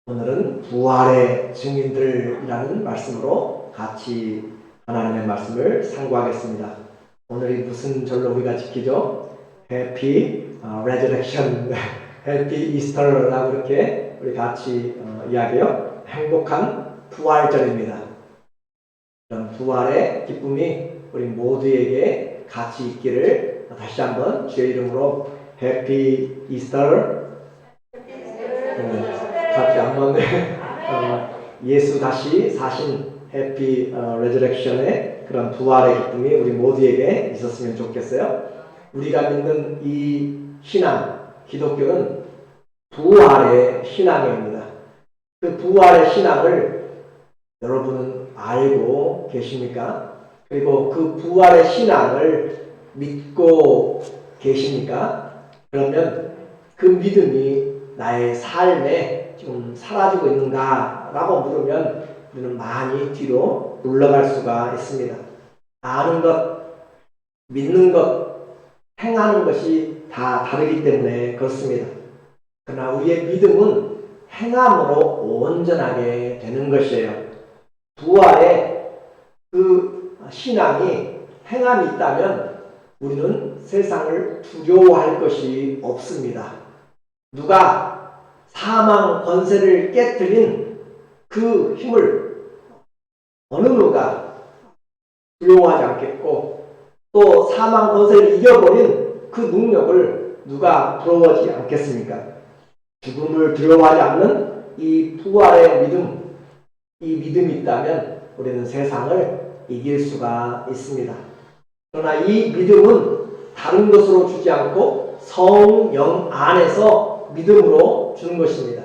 오늘은 부활의 증인들이라는 말씀으로 같이 하나님의 말씀을 상고하겠습니다. 오늘이 무슨 절로 우리가 지키죠? Happy Resurrection, Happy Easter라고 이렇게 우리 같이 이야기해요. 행복한 부활절입니다. 이런 부활의 기쁨이 우리 모두에게 같이 있기를 다시 한번 주의 이름으로 Happy Easter 같이 한번 예수 다시 사신 해피 레저렉션의 그런 부활의 기쁨이 우리 모두에게 있었으면 좋겠어요. 우리가 믿는 이 신앙, 기독교는 부활의 신앙입니다. 그 부활의 신앙을 여러분은 알고 계십니까? 그리고 그 부활의 신앙을 믿고 계십니까? 그러면 그 믿음이 나의 삶에 좀 사라지고 있는가? 라고 물으면 우리는 많이 뒤로 물러갈 수가 있습니다. 아는 것, 믿는 것, 행하는 것이 다 다르기 때문에 그렇습니다. 그러나 우리의 믿음은 행함으로 온전하게 되는 것이에요. 부활의 그 신앙이 행함이 있다면 우리는 세상을 두려워할 것이 없습니다. 누가 사망 권세를 깨뜨린 그 힘을 어느 누가 두려워하지 않겠고, 또 사망 권세를 이겨버린 그 능력을 누가 부러워하지 않겠습니까? 죽음을 두려워하지 않는 이 부활의 믿음, 이 믿음이 있다면 우리는 세상을 이길 수가 있습니다. 그러나 이 믿음은 다른 것으로 주지 않고 성령 안에서 믿음으로 주는 것입니다.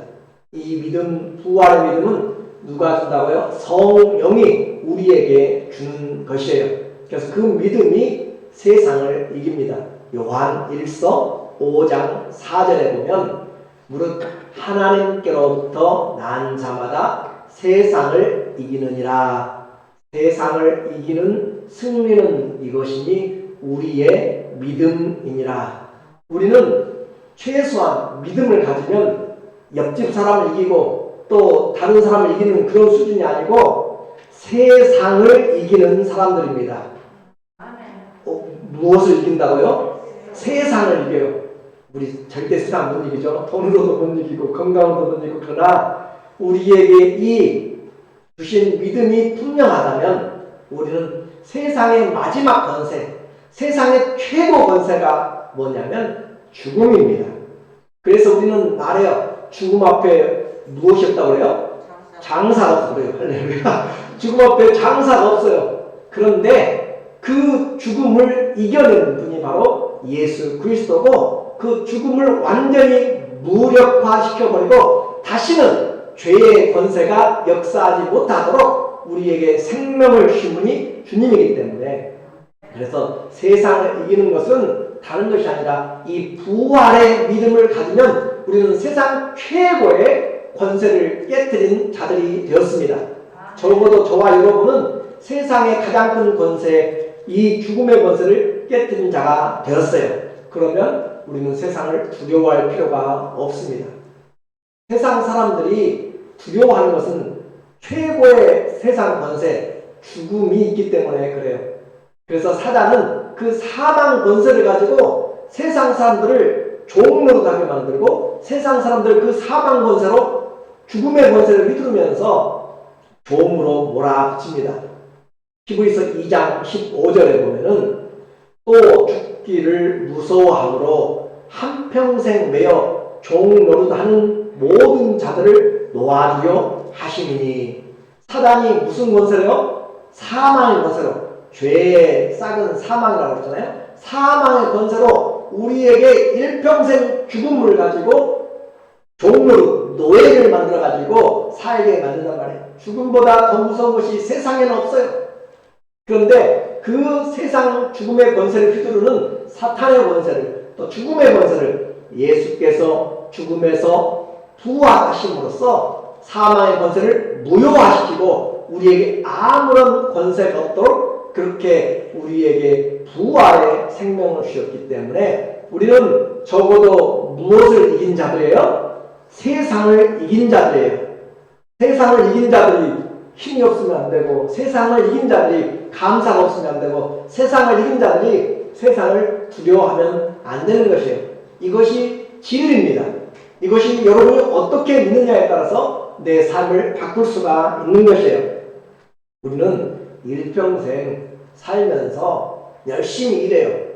이 믿음, 부활의 믿음은 누가 준다고요? 성령이 우리에게 주는 것이에요. 그래서 그 믿음이 세상을 이깁니다. 요한 1서 5장 4절에 보면 무릇 하나님께로부터 난 자마다 세상을 이기느니라. 세상을 이기는 승리는 이것이니 우리의 믿음이니라. 우리는 최소한 믿음을 가지면 옆집 사람을 이기고 또 다른 사람을 이기는 그런 수준이 아니고 세상을 이기는 사람들입니다. 무엇을 이긴다고요? 세상을 이겨요. 우리 절대 세상 못 이기죠. 돈으로도 못 이기고 건강으로도 못 이기고. 그러나 우리에게 이 주신 믿음이 분명하다면 우리는 세상의 마지막 권세, 세상의 최고 권세가 뭐냐면 죽음입니다. 그래서 우리는 말해요. 죽음 앞에 무엇이 없다고 그래요? 장사가 없어요. 할렐루야. 죽음 앞에 장사가 없어요. 그런데 그 죽음을 이겨낸 분이 바로 예수 그리스도고, 그 죽음을 완전히 무력화시켜버리고 다시는 죄의 권세가 역사하지 못하도록 우리에게 생명을 주신 분이 주님이기 때문에, 그래서 세상을 이기는 것은 다른 것이 아니라 이 부활의 믿음을 가지면 우리는 세상 최고의 권세를 깨뜨린 자들이 되었습니다. 적어도 저와 여러분은 세상의 가장 큰 권세, 이 죽음의 권세를 깨뜨린 자가 되었어요. 그러면 우리는 세상을 두려워할 필요가 없습니다. 세상 사람들이 두려워하는 것은 최고의 세상 권세, 죽음이 있기 때문에 그래요. 그래서 사단은 그 사망 권세를 가지고 세상 사람들을 종노릇하게 만들고 세상 사람들을 그 사망 권세로 죽음의 권세를 휘두르면서 종으로 몰아붙입니다. 히브리서 2장 15절에 보면은 또 죽기를 무서워함으로 한평생 매여 종노릇하는 모든 자들을 놓아주려 하심이니. 사단이 무슨 권세래요? 사망의 권세로, 죄의 싹은 사망이라고 그랬잖아요. 사망의 권세로 우리에게 일평생 죽음을 가지고 종노릇, 노예를 만들어가지고 살게 만든단 말이에요. 죽음보다 더 무서운 것이 세상에는 없어요. 그런데 그 세상 죽음의 권세를 휘두르는 사탄의 권세를, 또 죽음의 권세를 예수께서 죽음에서 부활하심으로써 사망의 권세를 무효화시키고 우리에게 아무런 권세가 없도록 그렇게 우리에게 부활의 생명을 주셨기 때문에 우리는 적어도 무엇을 이긴 자들이에요? 세상을 이긴 자들이에요. 세상을 이긴 자들이 힘이 없으면 안 되고, 세상을 이긴 자들이 감사가 없으면 안 되고, 세상을 이긴 자들이 세상을 두려워하면 안 되는 것이에요. 이것이 진리입니다. 이것이 여러분이 어떻게 믿느냐에 따라서 내 삶을 바꿀 수가 있는 것이에요. 우리는 일평생 살면서 열심히 일해요.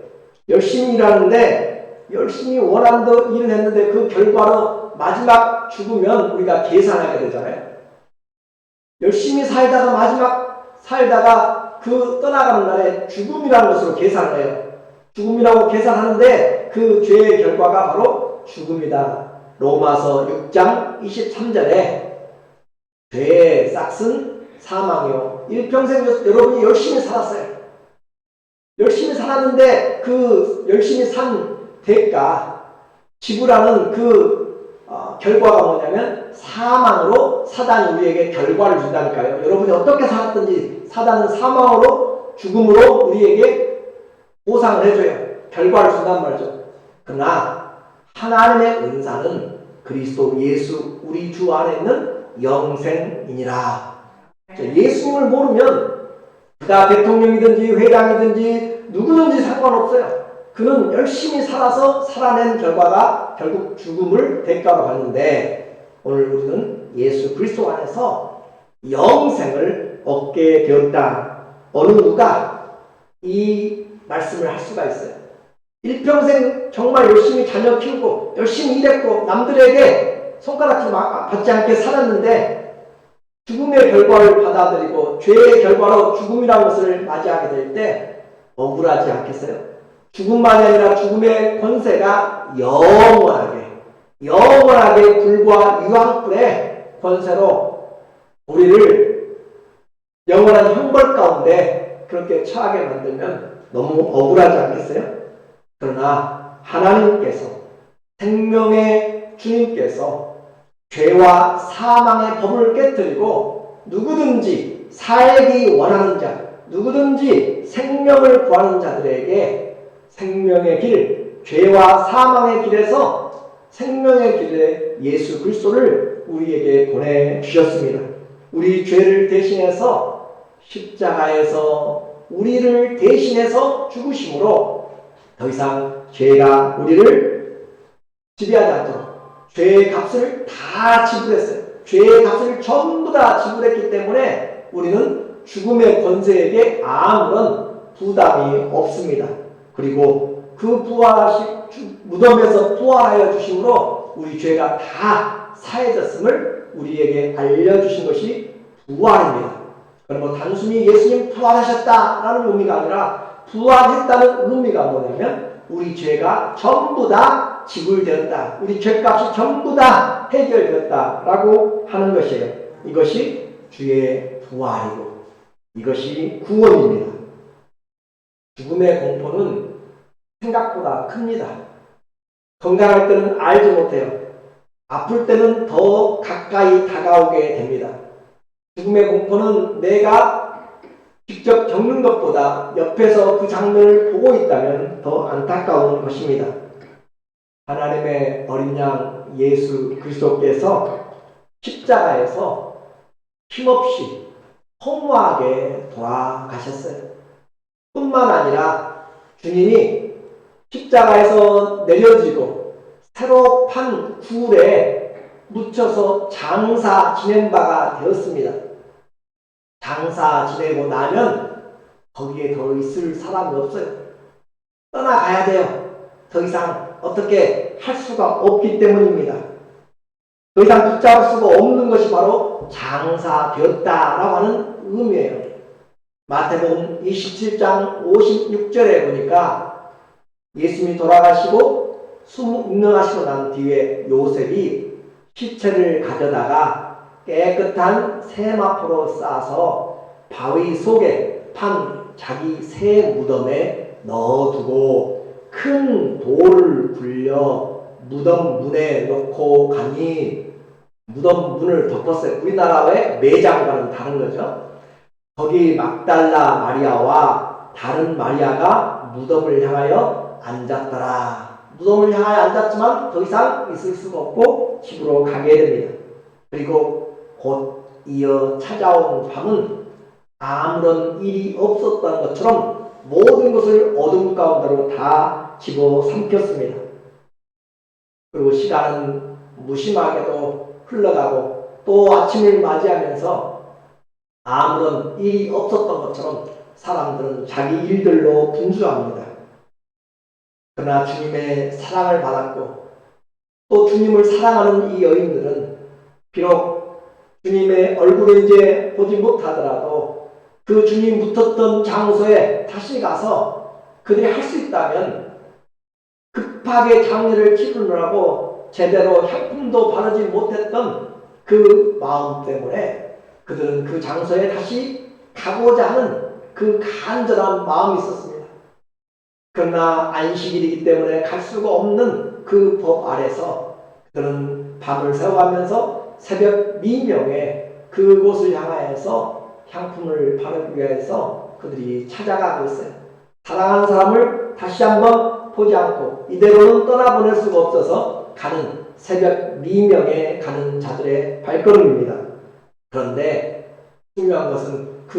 열심히 일하는데, 열심히 원하는 대로 일을 했는데 그 결과로 마지막 죽으면 우리가 계산하게 되잖아요. 열심히 살다가 마지막 살다가 그 떠나가는 날에 죽음이라는 것으로 계산을 해요. 죽음이라고 계산하는데 그 죄의 결과가 바로 죽음이다. 로마서 6장 23절에 죄의 싹은 사망이요. 일평생 여러분이 열심히 살았어요. 열심히 살았는데 그 열심히 산 대가 지불하는 그 결과가 뭐냐면 사망으로 사단이 우리에게 결과를 준다니까요. 여러분이 어떻게 살았든지 사단은 사망으로 죽음으로 우리에게 보상을 해줘요. 결과를 준단 말이죠. 그러나 하나님의 은사는 그리스도 예수 우리 주 안에 있는 영생이니라. 예수님을 모르면 그가 대통령이든지 회장이든지 누구든지 상관없어요. 그는 열심히 살아서 살아낸 결과가 결국 죽음을 대가로 받는데, 오늘 우리는 예수 그리스도 안에서 영생을 얻게 되었다. 어느 누가 이 말씀을 할 수가 있어요. 일평생 정말 열심히 자녀 키우고 열심히 일했고 남들에게 손가락질 받지 않게 살았는데 죽음의 결과를 받아들이고 죄의 결과로 죽음이라는 것을 맞이하게 될 때 억울하지 않겠어요? 죽음만이 아니라 죽음의 권세가 영원하게 불과 유황불의 권세로 우리를 영원한 형벌 가운데 그렇게 처하게 만들면 너무 억울하지 않겠어요? 그러나 하나님께서, 생명의 주님께서 죄와 사망의 법을 깨뜨리고 누구든지 살기 원하는 자, 누구든지 생명을 구하는 자들에게 생명의 길, 죄와 사망의 길에서 생명의 길에 예수 그리스도를 우리에게 보내주셨습니다. 우리 죄를 대신해서 십자가에서 우리를 대신해서 죽으심으로 더 이상 죄가 우리를 지배하지 않도록 죄의 값을 다 지불했어요. 죄의 값을 전부 다 지불했기 때문에 우리는 죽음의 권세에게 아무런 부담이 없습니다. 그리고 그 무덤에서 부활하여 주심으로 우리 죄가 다 사해졌음을 우리에게 알려주신 것이 부활입니다. 그럼 단순히 예수님 부활하셨다라는 의미가 아니라 부활했다는 의미가 뭐냐면 우리 죄가 전부 다 지불되었다. 우리 죄값이 전부 다 해결되었다라고 하는 것이에요. 이것이 주의 부활이고 이것이 구원입니다. 죽음의 공포는 생각보다 큽니다. 건강할 때는 알지 못해요. 아플 때는 더 가까이 다가오게 됩니다. 죽음의 공포는 내가 직접 겪는 것보다 옆에서 그 장면을 보고 있다면 더 안타까운 것입니다. 하나님의 어린 양 예수 그리스도께서 십자가에서 힘없이 허무하게 돌아가셨어요. 뿐만 아니라 주님이 십자가에서 내려지고 새로 판 굴에 묻혀서 장사 지낸 바가 되었습니다. 장사 지내고 나면 거기에 더 있을 사람이 없어요. 떠나가야 돼요. 더 이상 어떻게 할 수가 없기 때문입니다. 더 이상 붙잡을 수가 없는 것이 바로 장사되었다라고 하는 의미예요. 마태복음 27장 56절에 보니까 예수님이 돌아가시고 운명하시고 난 뒤에 요셉이 시체를 가져다가 깨끗한 세마포로 싸서 바위 속에 판 자기 새 무덤에 넣어두고 큰 돌을 굴려 무덤 문에 놓고 가니, 무덤 문을 덮었어요. 우리나라의 매장과는 다른 거죠. 거기 막달라 마리아와 다른 마리아가 무덤을 향하여 앉았더라. 무덤을 향하여 앉았지만 더 이상 있을 수가 없고 집으로 가게 됩니다. 그리고 곧 이어 찾아온 밤은 아무런 일이 없었던 것처럼 모든 것을 어둠 가운데로 다 집어삼켰습니다. 그리고 시간은 무심하게도 흘러가고 또 아침을 맞이하면서 아무런 일이 없었던 것처럼 사람들은 자기 일들로 분주합니다. 그러나 주님의 사랑을 받았고 또 주님을 사랑하는 이 여인들은 비록 주님의 얼굴을 이제 보지 못하더라도 그 주님 붙었던 장소에 다시 가서 그들이 할 수 있다면 급하게 장례를 치르느라고 제대로 향품도 바르지 못했던 그 마음 때문에 그들은 그 장소에 다시 가고자 하는 그 간절한 마음이 있었습니다. 그러나 안식일이기 때문에 갈 수가 없는 그 법 아래서 그들은 밤을 새워가면서 새벽 미명에 그곳을 향하여서 향품을 바르기 위해서 그들이 찾아가고 있어요. 사랑하는 사람을 다시 한번 보지 않고 이대로는 떠나보낼 수가 없어서 가는 새벽 미명에 가는 자들의 발걸음입니다. 그런데 중요한 것은 그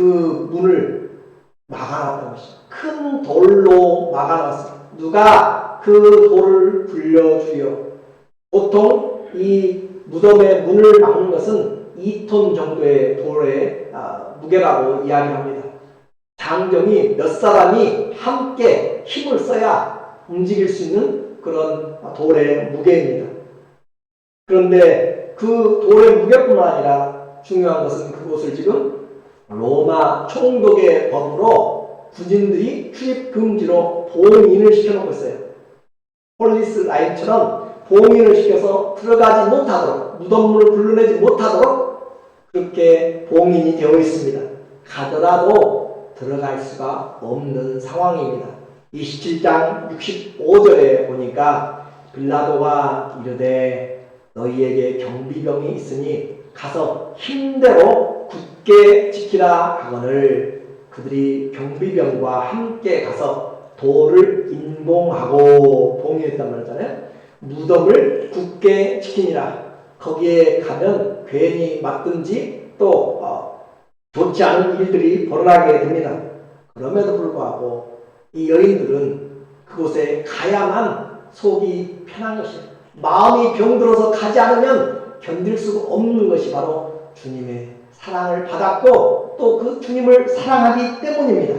문을 막아놨던 것이죠. 큰 돌로 막아놨습니다. 누가 그 돌을 굴려주여. 보통 이 무덤의 문을 막는 것은 2톤 정도의 돌의 무게라고 이야기합니다. 장정이 몇 사람이 함께 힘을 써야 움직일 수 있는 그런 돌의 무게입니다. 그런데 그 돌의 무게뿐만 아니라 중요한 것은 그곳을 지금 로마 총독의 법으로 군인들이 출입 금지로 봉인을 시켜놓고 있어요. 폴리스 라인처럼 봉인을 시켜서 들어가지 못하도록, 무덤문을 굴러내지 못하도록 그렇게 봉인이 되어 있습니다. 가더라도 들어갈 수가 없는 상황입니다. 27장 65절에 보니까 빌라도가 이르되 너희에게 경비병이 있으니 가서 힘대로 굳게 지키라 하거늘 그들이 경비병과 함께 가서 돌을 인봉하고 봉인했단 말이잖아요. 무덤을 굳게 지키니라. 거기에 가면 괜히 맞든지 또 좋지 않은 일들이 벌어나게 됩니다. 그럼에도 불구하고 이 여인들은 그곳에 가야만 속이 편한 것이에요. 마음이 병들어서 가지 않으면 견딜 수가 없는 것이 바로 주님의 사랑을 받았고 또 그 주님을 사랑하기 때문입니다.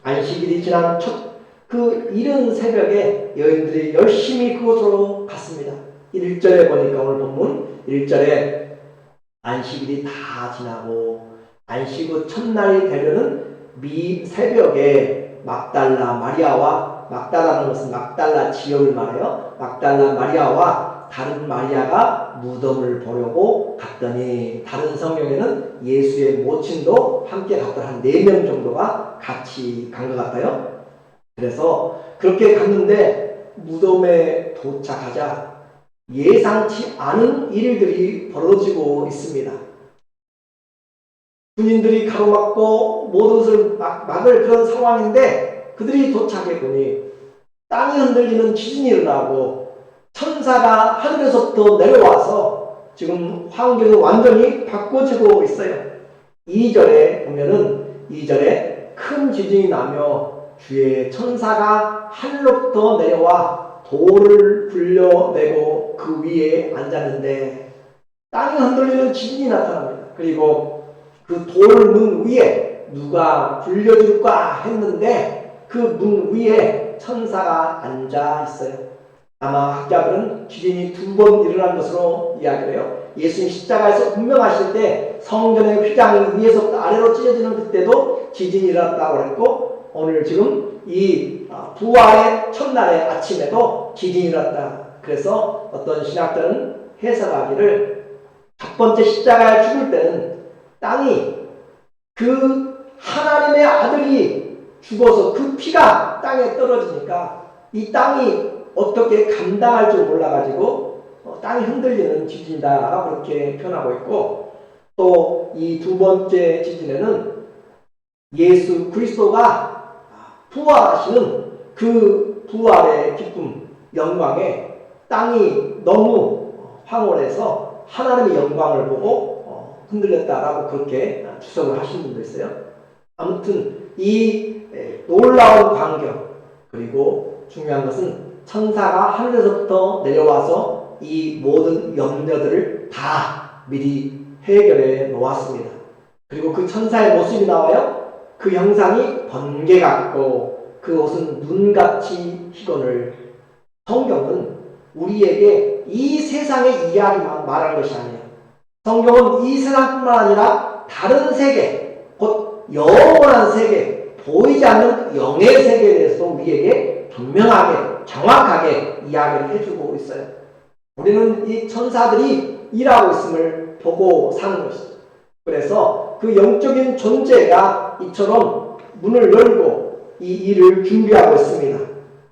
안식일이 지난 첫 그 이른 새벽에 여인들이 열심히 그곳으로 갔습니다. 1절에 보니까 오늘 본문 1절에 안식일이 다 지나고 안식 후 첫날이 되려는 새벽에 막달라 마리아와, 막달라는 것은 막달라 지역을 말해요. 막달라 마리아와 다른 마리아가 무덤을 보려고 갔더니 다른 성경에는 예수의 모친도 함께 갔더라. 한 4명 정도가 같이 간 것 같아요. 그래서 그렇게 갔는데 무덤에 도착하자 예상치 않은 일들이 벌어지고 있습니다. 군인들이 가로막고 모든 것을 막을 그런 상황인데 그들이 도착해 보니 땅이 흔들리는 지진이 일어나고 천사가 하늘에서부터 내려와서 지금 환경이 완전히 바꿔지고 있어요. 2절에 보면은 2절에 큰 지진이 나며 주의 천사가 하늘로부터 내려와 돌을 굴려내고 그 위에 앉았는데 땅이 흔들리는 지진이 나타납니다. 그리고 그 돌문 위에 누가 굴려줄까 했는데 그 문 위에 천사가 앉아 있어요. 아마 학자들은 지진이 2번 일어난 것으로 이야기를 해요. 예수님 십자가에서 분명하실 때 성전의 휘장이 위에서부터 아래로 찢어지는 그때도 지진이 일어났다고 했고 오늘 지금 이 부활의 첫날의 아침에도 지진이 일어났다. 그래서 어떤 신학자는 해석하기를 첫 번째 십자가에 죽을 때는 땅이 그 하나님의 아들이 죽어서 그 피가 땅에 떨어지니까 이 땅이 어떻게 감당할 줄 몰라가지고 땅이 흔들리는 지진이다 그렇게 표현하고 있고 또 이 2번째 지진에는 예수 그리스도가 부활하시는 그 부활의 기쁨, 영광에 땅이 너무 황홀해서 하나님의 영광을 보고 흔들렸다라고 그렇게 주석을 하신 분도 있어요. 아무튼 이 놀라운 광경, 그리고 중요한 것은 천사가 하늘에서부터 내려와서 이 모든 염려들을 다 미리 해결해 놓았습니다. 그리고 그 천사의 모습이 나와요. 그 형상이 번개 같고 그 옷은 눈같이 희건을. 성경은 우리에게 이 세상의 이야기만 말한 것이 아니에요. 성경은 이 세상뿐만 아니라 다른 세계, 곧 영원한 세계, 보이지 않는 영의 세계에 대해서도 우리에게 분명하게, 정확하게 이야기를 해주고 있어요. 우리는 이 천사들이 일하고 있음을 보고 사는 것이죠. 그래서 그 영적인 존재가 이처럼 문을 열고 이 일을 준비하고 있습니다.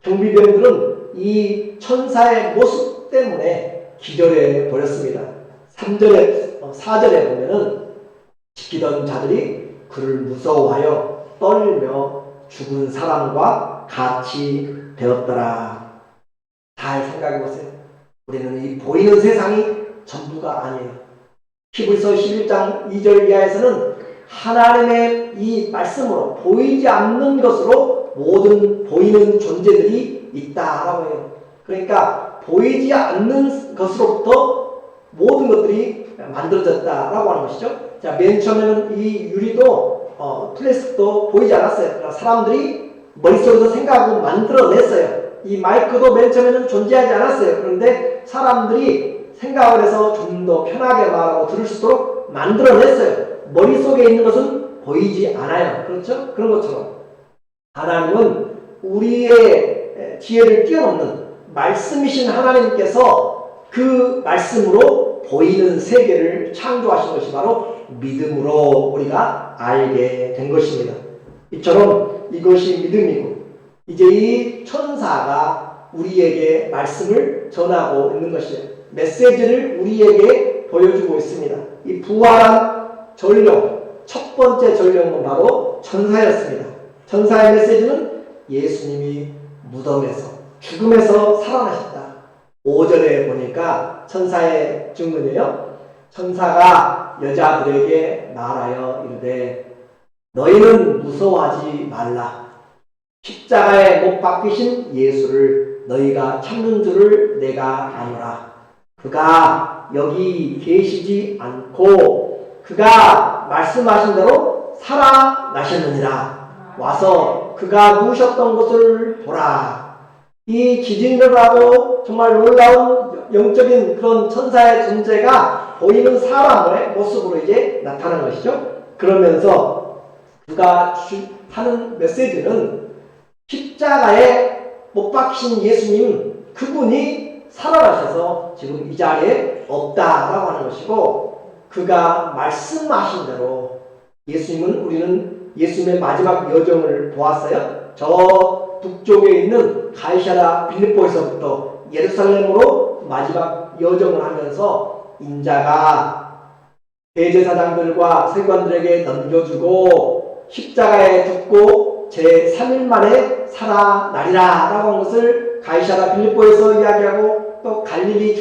경비병들은 이 천사의 모습 때문에 기절해 버렸습니다. 4절에 보면은 지키던 자들이 그를 무서워하여 떨며 죽은 사람과 같이 되었더라. 잘 생각해 보세요. 우리는 이 보이는 세상이 전부가 아니에요. 히브리서 11장 2절 이하에서는 하나님의 이 말씀으로 보이지 않는 것으로 모든 보이는 존재들이 있다라고 해요. 그러니까 보이지 않는 것으로부터 모든 것들이 만들어졌다라고 하는 것이죠. 자, 맨 처음에는 이 유리도 플라스틱도 보이지 않았어요. 그러니까 사람들이 머릿속에서 생각하고 만들어냈어요. 이 마이크도 맨 처음에는 존재하지 않았어요. 그런데 사람들이 생각을 해서 좀 더 편하게 말하고 들을 수 있도록 만들어냈어요. 머릿속에 있는 것은 보이지 않아요. 그렇죠? 그런 것처럼 하나님은 우리의 지혜를 뛰어넘는 말씀이신 하나님께서 그 말씀으로 보이는 세계를 창조하신 것이 바로 믿음으로 우리가 알게 된 것입니다. 이처럼 이것이 믿음이고, 이제 이 천사가 우리에게 말씀을 전하고 있는 것이에요. 메시지를 우리에게 보여주고 있습니다. 이 부활한 전령, 첫 번째 전령은 바로 천사였습니다. 천사의 메시지는 예수님이 무덤에서, 죽음에서 살아나셨다. 5절에 보니까 천사의 증언이에요. 천사가 여자들에게 말하여 이르되 너희는 무서워하지 말라. 십자가에 못 박히신 예수를 너희가 찾는 줄을 내가 아노라. 그가 여기 계시지 않고 그가 말씀하신 대로 살아나셨느니라. 와서 그가 누우셨던 곳을 보라. 이 기진을 하고 정말 놀라운 영적인 그런 천사의 존재가 보이는 사람의 모습으로 이제 나타난 것이죠. 그러면서 그가 하는 메시지는 십자가에 못 박히신 예수님, 그분이 살아나셔서 지금 이 자리에 없다라고 하는 것이고, 그가 말씀하신 대로 예수님은, 우리는 예수님의 마지막 여정을 보았어요. 저 북쪽에 있는 가이사랴 빌립보에서부터 예루살렘으로 마지막 여정을 하면서 인자가 대제사장들과 세관들에게 넘겨주고 십자가에 죽고 제3일 만에 살아나리라 라고 한 것을 가이사랴 빌립보에서 이야기하고, 또 갈릴리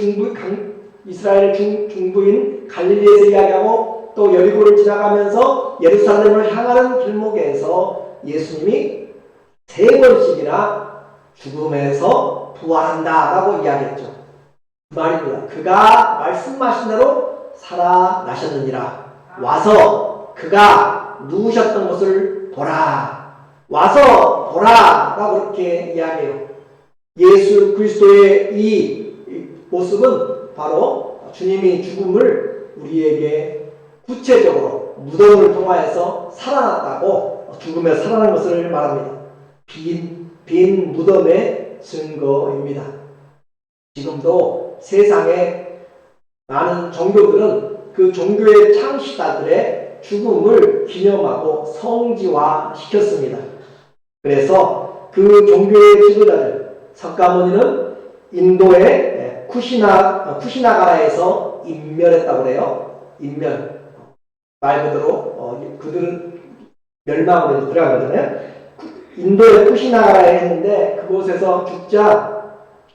이스라엘 중부인 갈릴리에서 이야기하고, 또 여리고를 지나가면서 예루살렘을 향하는 길목에서 예수님이 3번씩이나 죽음에서 부활한다 라고 이야기했죠. 그 말입니다. 그가 말씀하신 대로 살아나셨느니라. 와서 그가 누우셨던 것을 보라. 와서 보라 라고 그렇게 이야기해요. 예수 그리스도의 이 모습은 바로 주님이 죽음을 우리에게 구체적으로 무덤을 통하여서 살아났다고, 죽음에 살아난 것을 말합니다. 빈 무덤의 증거입니다. 지금도 세상에 많은 종교들은 그 종교의 창시자들의 죽음을 기념하고 성지화시켰습니다. 그래서 그 종교의 지도자들, 석가모니는 인도의 쿠시나가라에서 인멸했다고 그래요. 인멸. 말 그대로 그들은 멸망으로 들어간 거잖아요. 인도의 쿠시나가라에 했는데 그곳에서 죽자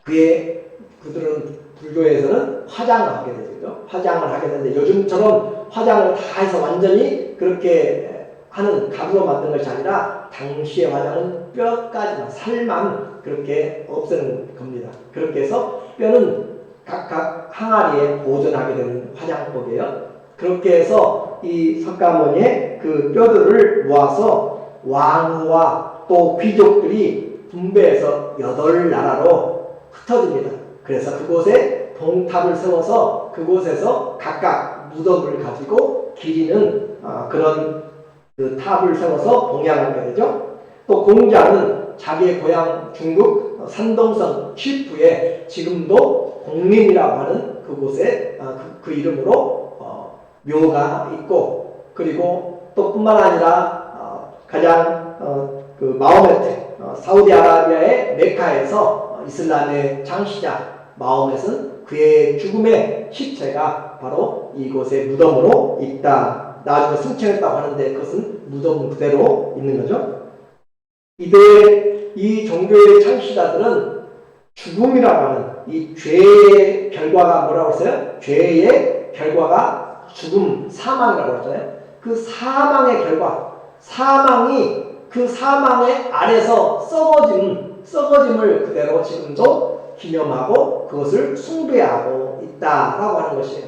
그들은 불교에서는 화장을 하게 되죠. 화장을 하게 되는데 요즘처럼 화장을 다 해서 완전히 그렇게 하는 가루로 만든 것이 아니라 당시의 화장은 뼈까지만 살만 그렇게 없애는 겁니다. 그렇게 해서 뼈는 각각 항아리에 보존하게 되는 화장법이에요. 그렇게 해서 이 석가모니의 그 뼈들을 모아서 왕과 또 귀족들이 분배해서 8나라로 흩어집니다. 그래서 그곳에 봉탑을 세워서 그곳에서 각각 무덤을 가지고 기리는 그런 그 탑을 세워서 봉양하게 되죠. 또 공자는 자기의 고향 중국 산동성 칠푸에 지금도 공림이라고 하는 그곳에 그 이름으로 묘가 있고, 그리고 또 뿐만 아니라 가장 그 마호메트 사우디아라비아의 메카에서 이슬람의 창시자 마호멧은 그의 죽음의 시체가 바로 이곳에 무덤으로 있다. 나중에 승천했다고 하는데 그것은 무덤 그대로 있는 거죠. 이때 이 종교의 창시자들은 죽음이라고 하는 이 죄의 결과가 뭐라고 했어요? 죄의 결과가 죽음, 사망이라고 했잖아요. 그 사망의 결과, 사망이 그 사망의 아래서 썩어짐을 그대로 지금도 기념하고 그것을 숭배하고 있다라고 하는 것이에요.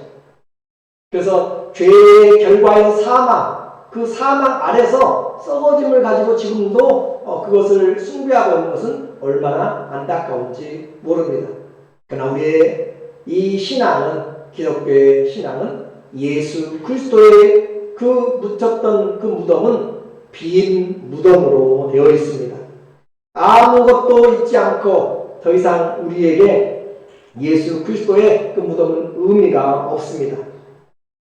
그래서 죄의 결과인 사망, 그 사망 아래서 썩어짐을 가지고 지금도 그것을 숭배하고 있는 것은 얼마나 안타까운지 모릅니다. 그러나 우리의 이 신앙은, 기독교의 신앙은 예수 그리스도의 그 묻혔던 그 무덤은 빈 무덤으로 되어 있습니다. 아무것도 있지 않고 더 이상 우리에게 예수 그리스도의 그 무덤은 의미가 없습니다.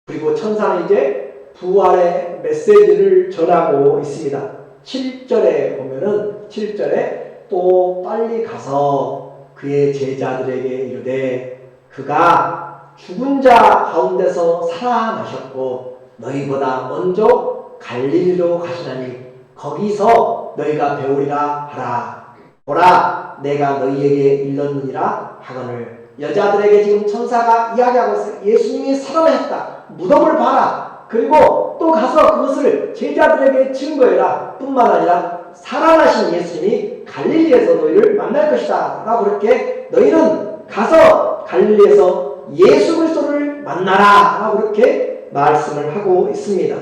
그리고 천사는 이제 부활의 메시지를 전하고 있습니다. 7절에 보면은 7절에 또 빨리 가서 그의 제자들에게 이르되 그가 죽은 자 가운데서 살아나셨고 너희보다 먼저 갈릴리로 가시나니 거기서 너희가 배우리라 하라. 보라 내가 너희에게 일렀느니라 하거늘. 여자들에게 지금 천사가 이야기하고 있어요. 예수님이 살아나셨다. 무덤을 봐라. 그리고 또 가서 그것을 제자들에게 증거해라. 뿐만 아니라 살아나신 예수님이 갈릴리에서 너희를 만날 것이다 라고 그렇게 너희는 가서 갈릴리에서 예수 그리스도를 만나라 라고 그렇게 말씀을 하고 있습니다.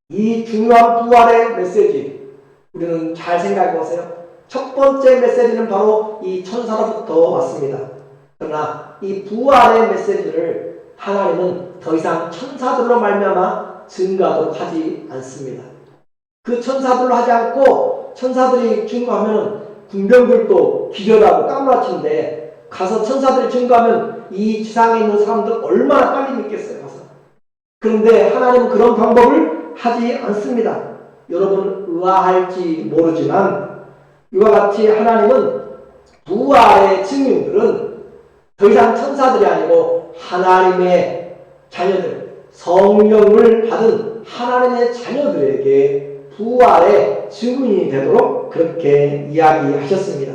이 중요한 부활의 메시지 우리는 잘 생각해 보세요. 첫 번째 메시지는 바로 이 천사로부터 왔습니다. 그러나 이 부활의 메시지를 하나님은 더 이상 천사들로 말미암아 증거하도록 하지 않습니다. 그 천사들로 하지 않고 천사들이 증거하면 군병들도 기절하고 까무라치는데 가서 천사들이 증거하면 이 지상에 있는 사람들 얼마나 빨리 믿겠어요. 가서. 그런데 하나님은 그런 방법을 하지 않습니다. 여러분 의아할지 모르지만 이와 같이 하나님은 부활의 증인들은 더 이상 천사들이 아니고 하나님의 자녀들, 성령을 받은 하나님의 자녀들에게 부활의 증인이 되도록 그렇게 이야기하셨습니다.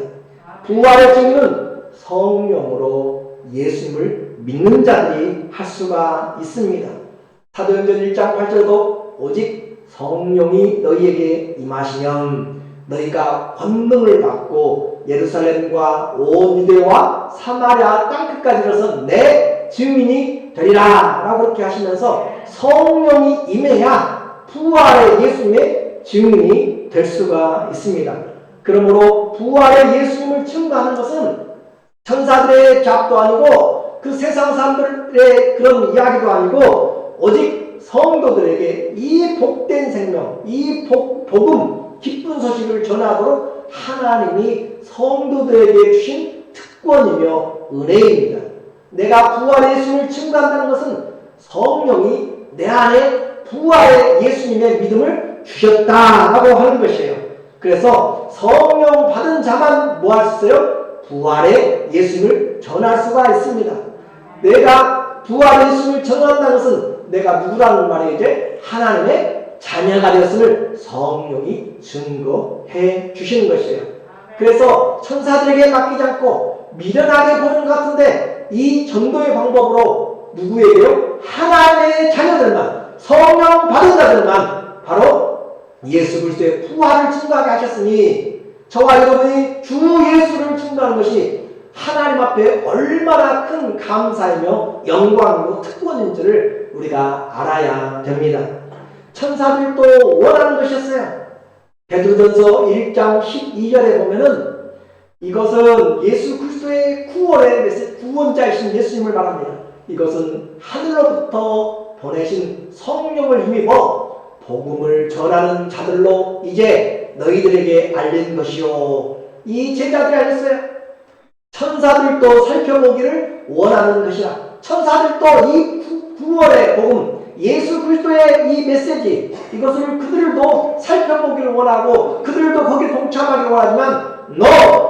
부활의 증인은 성령으로 예수님을 믿는 자들이 할 수가 있습니다. 사도행전 1장 8절도 오직 성령이 너희에게 임하시면 너희가 권능을 받고 예루살렘과 온 유대와 사마리아 땅끝까지 이르러서 내 증인이 되리라 라고 그렇게 하시면서 성령이 임해야 부활의 예수님의 증인이 될 수가 있습니다. 그러므로 부활의 예수님을 증거하는 것은 천사들의 작도 아니고 그 세상 사람들의 그런 이야기도 아니고 오직 성도들에게 이 복된 생명, 이 복음, 기쁜 소식을 전하도록 하나님이 성도들에게 주신 특권이며 은혜입니다. 내가 부활의 예수님을 증거한다는 것은 성령이 내 안에 부활의 예수님의 믿음을 주셨다라고 하는 것이에요. 그래서 성령 받은 자만 뭐 할 수 있어요? 부활의 예수님을 전할 수가 있습니다. 내가 부활의 예수님을 전한다는 것은 내가 누구라는 말이에요? 이제 하나님의 자녀가 되었음을 성령이 증거해 주시는 것이에요. 그래서 천사들에게 맡기지 않고 미련하게 보는 것 같은데 이 전도의 방법으로 누구에게요? 하나님의 자녀들만, 성령 받은 자들만 바로 예수 그리스도의 부활을 증거하게 하셨으니 저와 여러분이 주 예수를 증거하는 것이 하나님 앞에 얼마나 큰 감사이며 영광이고 특권인지를 우리가 알아야 됩니다. 천사들도 원하는 것이었어요. 베드로전서 1장 12절에 보면은 이것은 예수 그리스도의 구원의 메시지, 구원자이신 예수님을 말합니다. 이것은 하늘로부터 보내신 성령을 힘입어 복음을 전하는 자들로 이제 너희들에게 알린 것이요. 이 제자들이 알렸어요. 천사들도 살펴보기를 원하는 것이라. 천사들도 이 구원의 복음, 예수 그리스도의 이 메시지, 이것을 그들도 살펴보기를 원하고 그들도 거기에 동참하기를 원하지만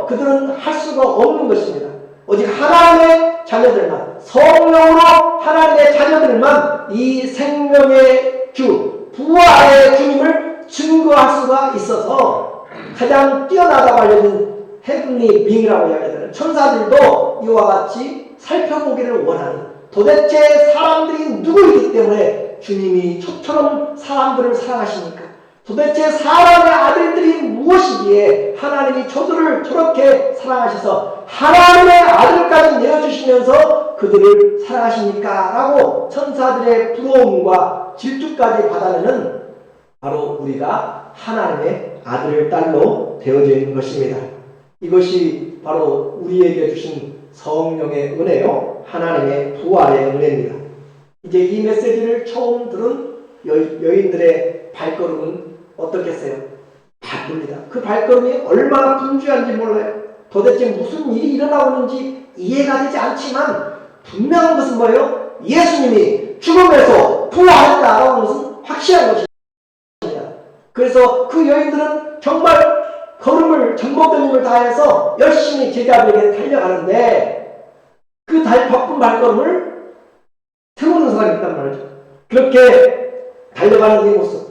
그들은 할 수가 없는 것입니다. 오직 하나님의 자녀들만, 성령으로 하나님의 자녀들만 이 생명의 주, 부활의 주님을 증거할 수가 있어서 가장 뛰어나다고 알려진 헤븐리 빙이라고 이야기하는 천사들도 이와 같이 살펴보기를 원하는, 도대체 사람들이 누구이기 때문에 주님이 저처럼 사람들을 사랑하십니까? 도대체 사람의 아들들이 무엇이기에 하나님이 저들을 저렇게 사랑하셔서 하나님의 아들까지 내어주시면서 그들을 사랑하십니까? 라고 천사들의 부러움과 질투까지 받아내는 바로 우리가 하나님의 아들, 딸로 되어져 있는 것입니다. 이것이 바로 우리에게 주신 성령의 은혜요, 하나님의 부활의 은혜입니다. 이제 이 메시지를 처음 들은 여인들의 발걸음은 어떻겠어요? 바쁩니다. 그 발걸음이 얼마나 분주한지 몰라요. 도대체 무슨 일이 일어나고 있는지 이해가 되지 않지만 분명한 것은 뭐예요? 예수님이 죽음에서 부활했다라고 하는 것은 확실한 것입니다. 그래서 그 여인들은 정말 걸음을 전복된 힘을 다해서 열심히 제자들에게 달려가는데 그 바쁜 발걸음을 태우는 사람이 있단 말이죠. 그렇게 달려가는 이 모습,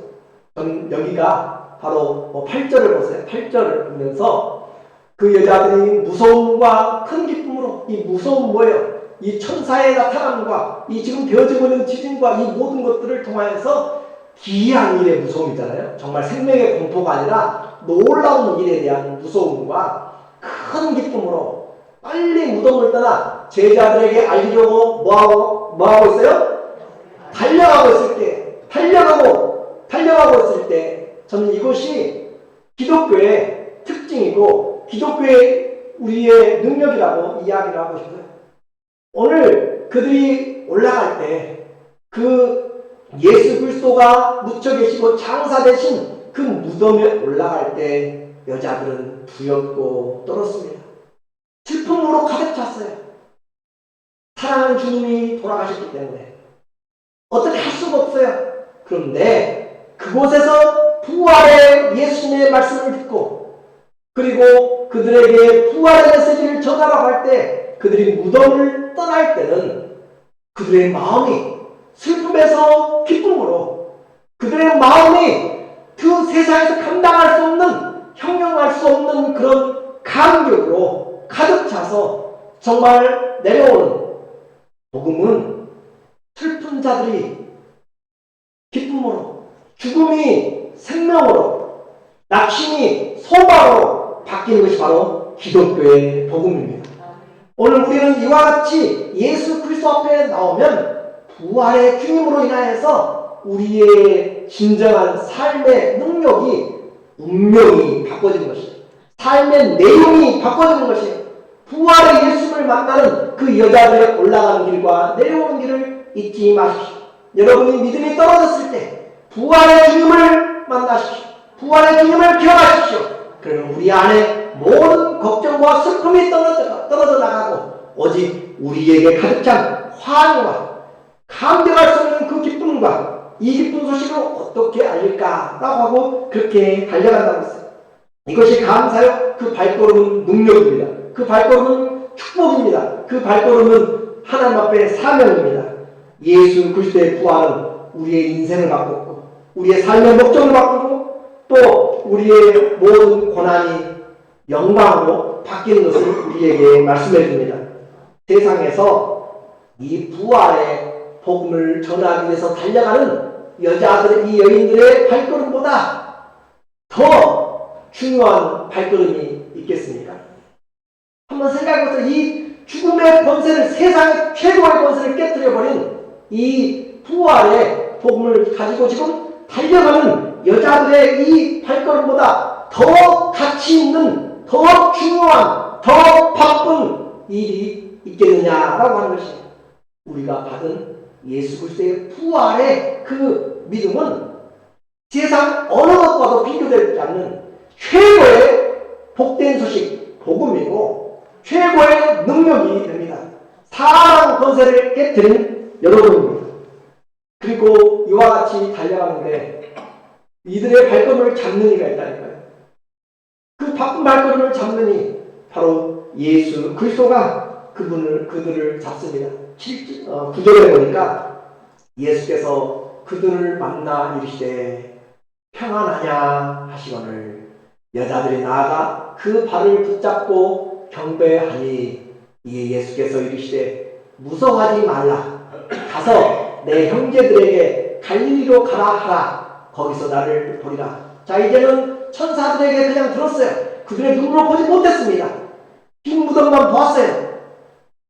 저는 여기가 바로 8절을 보세요. 8절을 보면서 그 여자들이 무서움과 큰 기쁨으로, 이 무서움 뭐예요? 이 천사의 나타남과 이 지금 되어지고 있는 지진과 이 모든 것들을 통하여서 기이한 일의 무서움이잖아요. 정말 생명의 공포가 아니라 놀라운 일에 대한 무서움과 큰 기쁨으로 빨리 무덤을 떠나 제자들에게 알리려고 뭐하고 있어요? 달려가고 있을 때, 달려가고 있을 때, 저는 이것이 기독교의 특징이고 기독교의 우리의 능력이라고 이야기를 하고 싶어요. 오늘 그들이 올라갈 때 그 예수 그리스도가 묻혀 계시고 장사되신 그 무덤에 올라갈 때 여자들은 두렵고 떨었습니다. 슬픔으로 가득 찼어요. 사랑하는 주님이 돌아가셨기 때문에 어떻게 할 수가 없어요. 그런데 그곳에서 부활의 예수님의 말씀을 듣고 그리고 그들에게 부활의 메시지를 전하라고 할 때 그들이 무덤을 떠날 때는 그들의 마음이 슬픔에서 기쁨으로 그들의 마음이 그 세상에서 감당할 수 없는, 형용할 수 없는 그런 감격으로 가득 차서 정말 내려오는 복음은 슬픈 자들이 기쁨으로, 죽음이 생명으로, 낙심이 소망으로 바뀌는 것이 바로 기독교의 복음입니다. 오늘 우리는 이와 같이 예수 그리스도 앞에 나오면 부활의 주님으로 인하여서 우리의 진정한 삶의 능력이, 운명이 바꿔지는 것이에요. 삶의 내용이 바꿔지는 것이에요. 부활의 예수를 만나는 그 여자들의 올라가는 길과 내려오는 길을 잊지 마십시오. 여러분이 믿음이 떨어졌을 때 부활의 주님을 만나십시오. 부활의 주님을 기억하십시오. 그러면 우리 안에 모든 걱정과 슬픔이 떨어져 나가고 오직 우리에게 가득 찬 환희와 감격할 수 없는 그 기쁨과 이 기쁜 소식을 어떻게 알릴까라고 하고 그렇게 달려간다고 했어요. 이것이 감사요. 그 발걸음은 능력입니다. 그 발걸음은 축복입니다. 그 발걸음은 하나님 앞에 사명입니다. 예수 그리스도의 부활은 우리의 인생을 바꾸고 우리의 삶의 목적을 바꾸고 또 우리의 모든 고난이 영광으로 바뀌는 것을 우리에게 말씀해 줍니다. 세상에서 이 부활의 복음을 전하기 위해서 달려가는 여자들, 이 여인들의 발걸음보다 더 중요한 발걸음이 있겠습니까? 한번 생각해보세요. 이 죽음의 권세를, 세상의 최고의 권세를 깨뜨려버린 이 부활의 복음을 가지고 지금 달려가는 여자들의 이 발걸음보다 더 가치 있는, 더 중요한, 더 바쁜 일이 있겠느냐라고 하는 것이, 우리가 받은 예수 그리스도의 부활의 그 믿음은 세상 어느 것과도 비교되지 않는 최고의 복된 소식, 복음이고 최고의 능력이 됩니다. 사랑 권세를 깨뜨린 여러분입니다. 그리고 이와 같이 달려가는데 이들의 발걸음을 잡는 이가 있다니까요. 그 바쁜 발걸음을 잡는 이, 바로 예수 그리스도가 그들을 잡습니다. 9절에 보니까 예수께서 그들을 만나 이르시되 평안하냐 하시거늘 여자들이 나아가 그 발을 붙잡고 경배하니, 이에 예수께서 이르시되 무서워하지 말라. 가서 내 형제들에게 갈릴리로 가라 하라. 거기서 나를 보리라. 자, 이제는 천사들에게 그냥 들었어요. 그들의 눈으로 보지 못했습니다. 빈 무덤만 보았어요.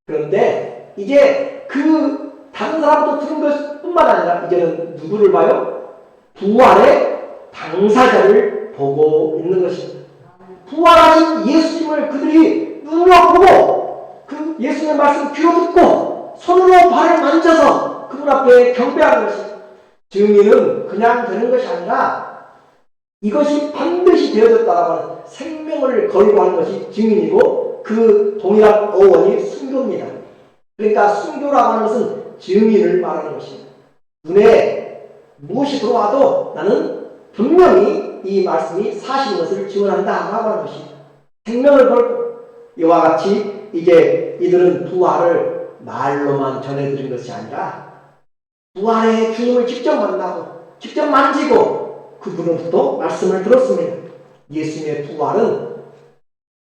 그런데 이제 그 다른 사람도 들은 것뿐만 아니라 이제는 누구를 봐요? 부활의 당사자를 보고 있는 것입니다. 부활하신 예수님을 그들이 눈으로 보고 그 예수님의 말씀 귀로 듣고 손으로 발을 만져서 그분 앞에 경배하는 것입니다. 증인은 그냥 되는 것이 아니라 이것이 반드시 되어졌다라고 하는 생명을 걸고 하는 것이 증인이고, 그 동일한 어원이 순교입니다. 그러니까 순교라고 하는 것은 증인을 말하는 것입니다. 눈에 무엇이 들어와도 나는 분명히 이 말씀이 사실인 것을 증언한다 라고 하는 것입니다. 생명을 걸고, 이와 같이 이제 이들은 부활을 말로만 전해드린 것이 아니라 부활의 주님을 직접 만나고 직접 만지고 그분으로부터 말씀을 들었습니다. 예수님의 부활은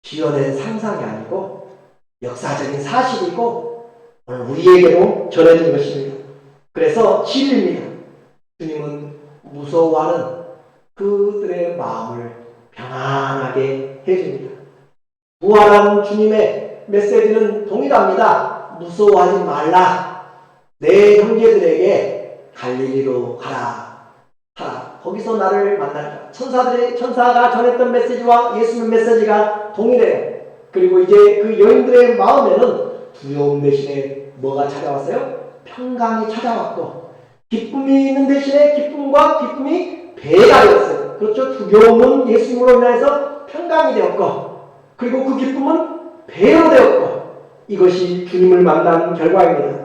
지어낸 상상이 아니고 역사적인 사실이고 오늘 우리에게도 전해진 것입니다. 그래서 진리입니다. 주님은 무서워하는 그들의 마음을 평안하게 해줍니다. 부활한 주님의 메시지는 동일합니다. 무서워하지 말라. 내 형제들에게 갈릴리로 가라. 거기서 나를 만나라. 천사가 전했던 메시지와 예수님의 메시지가 동일해요. 그리고 이제 그 여인들의 마음에는 두려움 대신에 뭐가 찾아왔어요? 평강이 찾아왔고, 기쁨이 있는 대신에 기쁨과 기쁨이 배가 되었어요. 그렇죠? 두려움은 예수님으로 인해서 평강이 되었고, 그리고 그 기쁨은 배로 되었고, 이것이 주님을 만난 결과입니다.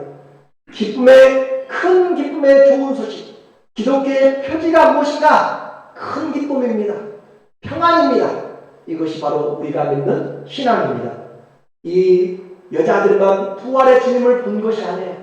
큰 기쁨의 좋은 소식, 기독교의 표지가 무엇인가? 큰 기쁨입니다. 평안입니다. 이것이 바로 우리가 믿는 신앙입니다. 이 여자들만 부활의 주님을 본 것이 아니에요.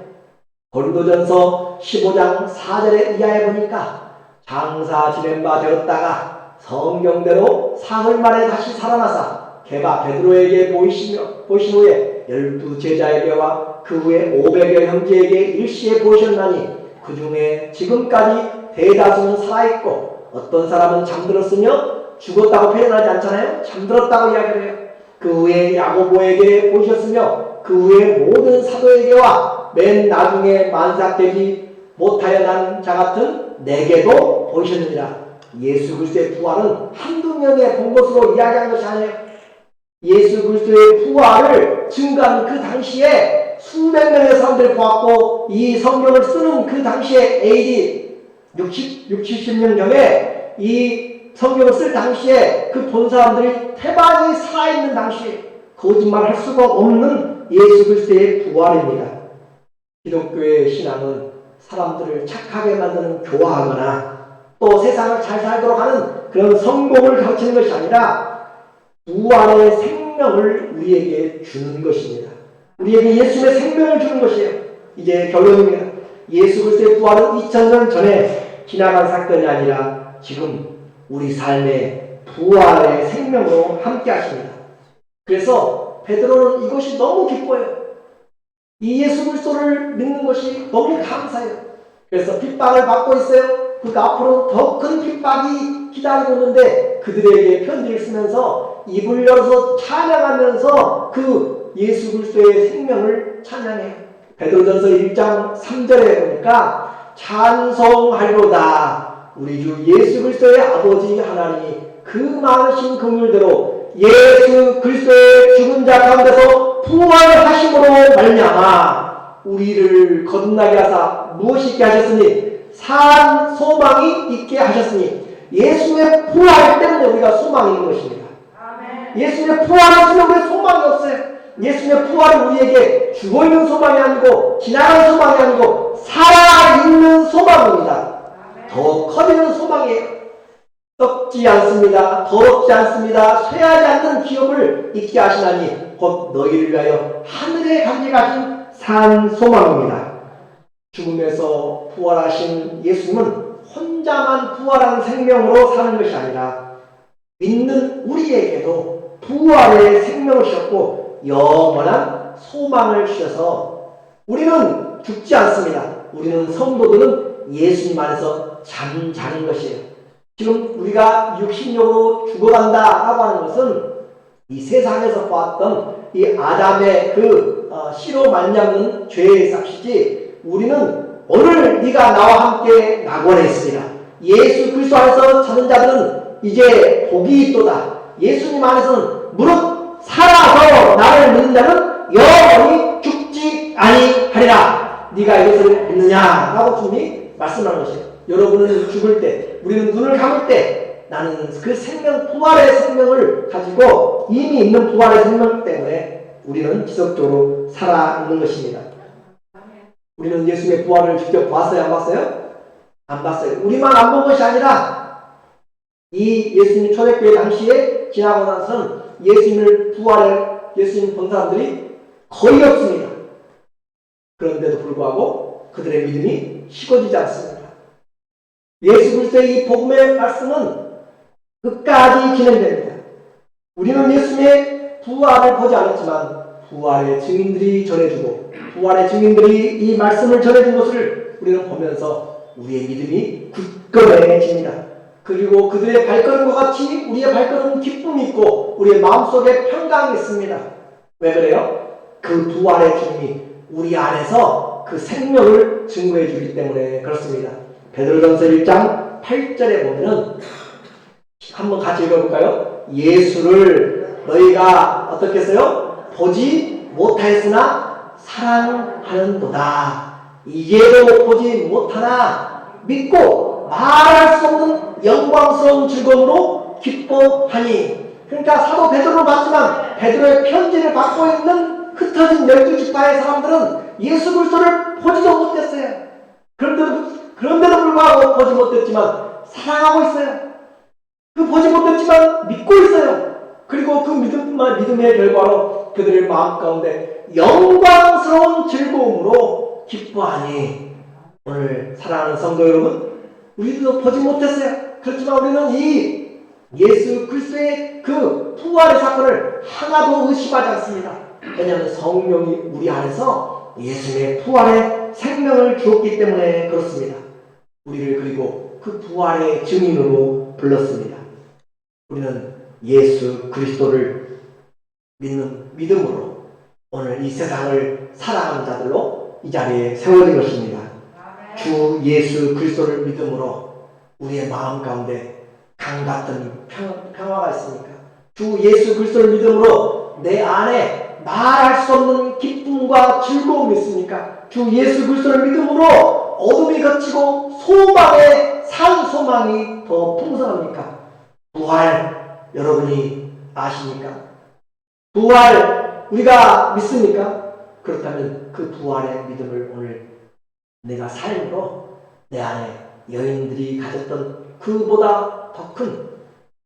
고린도전서 15장 4절에 이하에 보니까 장사 지낸 바 되었다가 성경대로 사흘 만에 다시 살아나사 게바 베드로에게 보이신 후에 12 제자에게와 그 후에 500여 형제에게 일시에 보이셨나니 그 중에 지금까지 대다수는 살아있고 어떤 사람은 잠들었으며 죽었다고 표현하지 않잖아요. 잠들었다고 이야기를 해요. 그 후에 야고보에게 보이셨으며 그 후에 모든 사도에게와 맨 나중에 만삭되지 못하여 난 자 같은 내게도 보이셨느니라. 예수 그리스도의 부활은 한두 명의 본 것으로 이야기한 것이 아니에요. 예수 그리스도의 부활을 증거한 그 당시에 수백 명의 사람들을 보았고, 이 성경을 쓰는 그 당시에 AD 70년경에 이 성경을 쓸 당시에 그 본 사람들이 태반이 살아있는 당시에 거짓말할 수가 없는 예수 그리스도의 부활입니다. 기독교의 신앙은 사람들을 착하게 만드는 교화하거나 또 세상을 잘 살도록 하는 그런 성공을 가르치는 것이 아니라 부활의 생명을 우리에게 주는 것입니다. 우리에게 예수님의 생명을 주는 것이에요. 이제 결론입니다. 예수 그리스도의 부활은 2000년 전에 지나간 사건이 아니라 지금 우리 삶의 부활의 생명으로 함께 하십니다. 그래서 베드로는 이것이 너무 기뻐요. 이 예수 그리스도를 믿는 것이 너무 감사해요. 그래서 핍박을 받고 있어요. 그 앞으로 더 큰 핍박이 기다리고 있는데 그들에게 편지를 쓰면서 입을 열어서 찬양하면서 그 예수 그리스도의 생명을 찬양해요. 베드로전서 1장 3절에 보니까 찬송하리로다 우리 주 예수 그리스도의 아버지 하나님이 그 많으신 긍휼대로 예수 그리스도의 죽은 자 가운데서 부활하심으로 말미암아 우리를 거듭나게 하사 무엇이 있게 하셨으니 산 소망이 있게 하셨으니 예수의 부활 때문에 우리가 소망이 있는 것입니다. 아멘. 예수의 부활 없으면 우리 소망이 없어요. 예수의 부활은 우리에게 죽어있는 소망이 아니고 지나간 소망이 아니고 살아있는 소망입니다. 아멘. 더 커지는 소망이에요. 썩지 않습니다. 더럽지 않습니다. 쇠하지 않는 기업을 있게 하시나니 곧 너희를 위하여 하늘에 간직하신 산 소망입니다. 죽음에서 부활하신 예수님은 혼자만 부활한 생명으로 사는 것이 아니라 믿는 우리에게도 부활의 생명을 주셨고 영원한 소망을 주셔서 우리는 죽지 않습니다. 우리는 성도들은 예수님 안에서 잠자는 것이에요. 지금 우리가 육신적으로 죽어간다라고 하는 것은 이 세상에서 보았던 이 아담의 그 씨로 말미암는 죄의 삭시지 우리는 오늘 네가 나와 함께 낙원에 있으리라. 예수 그리스도 안에서 사는 자들은 이제 복이 있도다. 예수님 안에서는 무릇 살아서 나를 믿는 자는 영원히 죽지 아니하리라. 네가 이것을 믿느냐? 라고 주님이 말씀하는 것이에요. 여러분은 죽을 때, 우리는 눈을 감을 때 나는 그 생명, 부활의 생명을 가지고 이미 있는 부활의 생명 때문에 우리는 지속적으로 살아있는 것입니다. 우리는 예수님의 부활을 직접 봤어요? 안 봤어요? 안 봤어요. 우리만 안 본 것이 아니라 이 예수님 초대교회 당시에 지나고 나서는 예수님 본 사람들이 거의 없습니다. 그런데도 불구하고 그들의 믿음이 식어지지 않습니다. 예수 그리스도의 이 복음의 말씀은 끝까지 진행됩니다. 우리는 예수님의 부활을 보지 않았지만 부활의 증인들이 전해주고 부활의 증인들이 이 말씀을 전해준 것을 우리는 보면서 우리의 믿음이 굳건해집니다. 그리고 그들의 발걸음과 같이 우리의 발걸음은 기쁨이 있고 우리의 마음속에 평강이 있습니다. 왜 그래요? 그 부활의 주님이 우리 안에서 그 생명을 증거해 주기 때문에 그렇습니다. 베드로전서 1장 8절에 보면은 한번 같이 읽어볼까요? 예수를 너희가 어떻게 했어요? 보지 못하였으나 사랑하는도다. 이제도 보지 못하나 믿고 말할 수 없는 영광스러운 즐거움으로 기뻐하니. 그러니까 사도 베드로를 봤지만 베드로의 편지를 받고 있는 흩어진 12지파의 사람들은 예수 그리스도를 보지도 못했어요. 그런데도 불구하고 보지 못했지만 사랑하고 있어요. 그 보지 못했지만 믿고 있어요. 그리고 그 믿음의 결과로 그들의 마음 가운데 영광스러운 즐거움으로 기뻐하니. 오늘 사랑하는 성도 여러분, 우리도 보지 못했어요. 그렇지만 우리는 이 예수 그리스도의 그 부활의 사건을 하나도 의심하지 않습니다. 왜냐하면 성령이 우리 안에서 예수의 부활의 생명을 주었기 때문에 그렇습니다. 우리를 그리고 그 부활의 증인으로 불렀습니다. 우리는 예수 그리스도를 믿는 믿음으로 오늘 이 세상을 사랑하는 자들로 이 자리에 세워진 것입니다. 주 예수 그리스도를 믿음으로 우리의 마음 가운데 강같은 평화가 있으니까 주 예수 그리스도를 믿음으로 내 안에 말할 수 없는 기쁨과 즐거움이 있으니까 주 예수 그리스도를 믿음으로 어둠이 걷히고 소망의 산 소망이 더 풍성합니까? 부활 여러분이 아십니까? 부활 우리가 믿습니까? 그렇다면 그 부활의 믿음을 오늘 내가 삶으로 내 안에 여인들이 가졌던 그보다 더 큰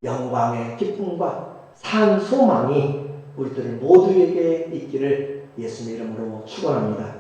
영광의 기쁨과 산 소망이 우리들 모두에게 있기를 예수님의 이름으로 축원합니다.